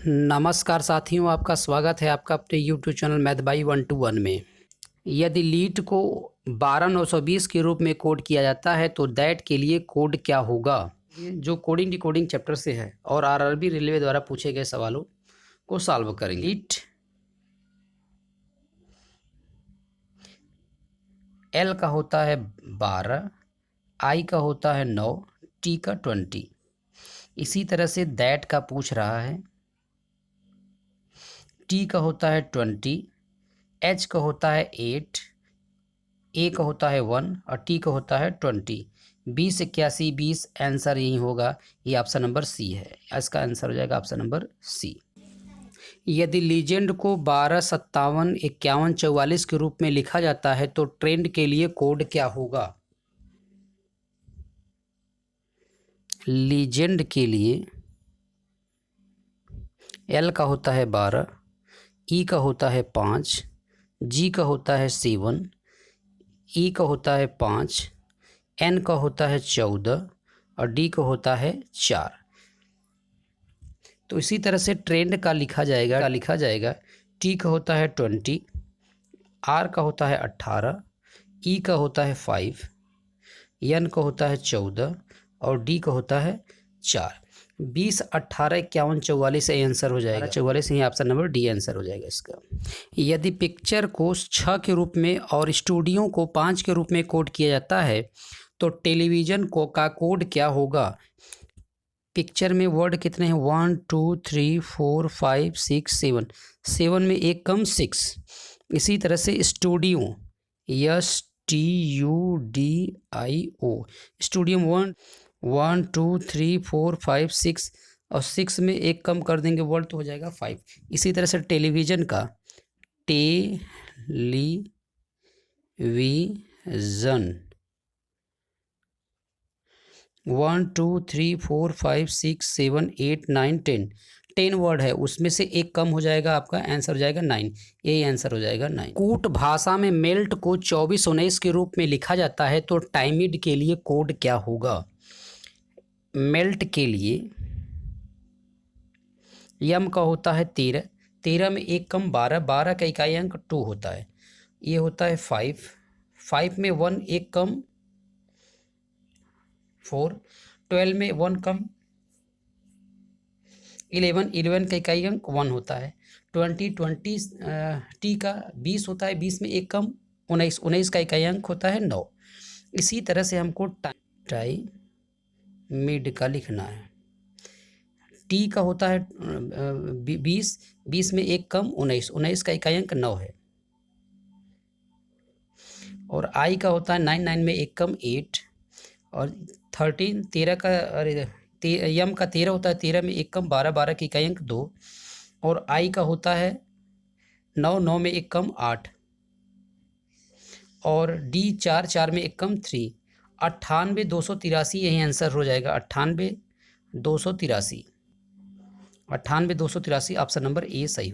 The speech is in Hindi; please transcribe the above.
नमस्कार साथियों, आपका स्वागत है आपका अपने YouTube चैनल मैथ बाई 121 में। यदि लीट को 12920 के रूप में कोड किया जाता है तो दैट के लिए कोड क्या होगा, जो कोडिंग डिकोडिंग चैप्टर से है और आरआरबी रेलवे द्वारा पूछे गए सवालों को सॉल्व करेंगे। लीट एल का होता है 12, आई का होता है 9, टी का 20। इसी तरह से दैट का पूछ रहा है। टी का होता है 20, एच का होता है 8, ए का होता है 1 और टी का होता है 20। 20 81 20 आंसर यही होगा, ये ऑप्शन नंबर सी है। इसका आंसर हो जाएगा ऑप्शन नंबर सी। यदि लीजेंड को 12 57 51 44 के रूप में लिखा जाता है तो ट्रेंड के लिए कोड क्या होगा। लीजेंड के लिए एल का होता है 12, ई का होता है 5, जी का होता है 7, ई का होता है 5, एन का होता है 14 और डी का होता है 4। तो इसी तरह से ट्रेंड का लिखा जाएगा। टी का होता है 20, आर का होता है 18, ई का होता है 5, एन का होता है 14 और डी का होता है 4। 20 18 51 44 से आंसर हो जाएगा। 44 ही ऑप्शन नंबर डी आंसर हो जाएगा इसका। यदि पिक्चर को 6 के रूप में और स्टूडियो को 5 के रूप में कोड किया जाता है तो टेलीविज़न का कोड क्या होगा। पिक्चर में वर्ड कितने हैं, 1 2 3 4 5 6 7, 7 में एक कम 6। इसी तरह से स्टूडियो STUDIO, स्टूडियो 1 2 3 4 5 6 और 6 में एक कम कर देंगे वर्ड तो हो जाएगा 5। इसी तरह से टेलीविज़न का टेलीविज़न 1 2 3 4 5 6 7 8 9 10 वर्ड है, उसमें से एक कम हो जाएगा, आपका आंसर हो जाएगा 9। यही आंसर हो जाएगा 9। कूट भाषा में मेल्ट को 2419 के रूप में लिखा जाता है तो टाइमिड के लिए कोड क्या होगा। मेल्ट के लिए यम का होता है 13, 13 में एक कम 12, 12 का इकाई अंक 2 होता है। ये होता है 5, 5 में 1 एक कम 4, 12 में 1 कम 11, 11 का इकाई अंक 1 होता है। 20 टी का 20 होता है, 20 में एक कम 19, 19 का इकाई अंक होता है 9। इसी तरह से हमको टाइमिड का लिखना है। टी का होता है 20, 20 में एक कम 19, 19 का इकाई अंक 9 है। और आई का होता है 9, 9 में एक कम 8 और 13, 13 का यम का 13 होता है, 13 में एक कम 12, 12 की इकाई अंक 2 और आई का होता है 9, 9 में एक कम 8 और डी 4, 4 में एक कम 3। 98 283 यही आंसर हो जाएगा। 98 283 ऑप्शन नंबर ए सही हो।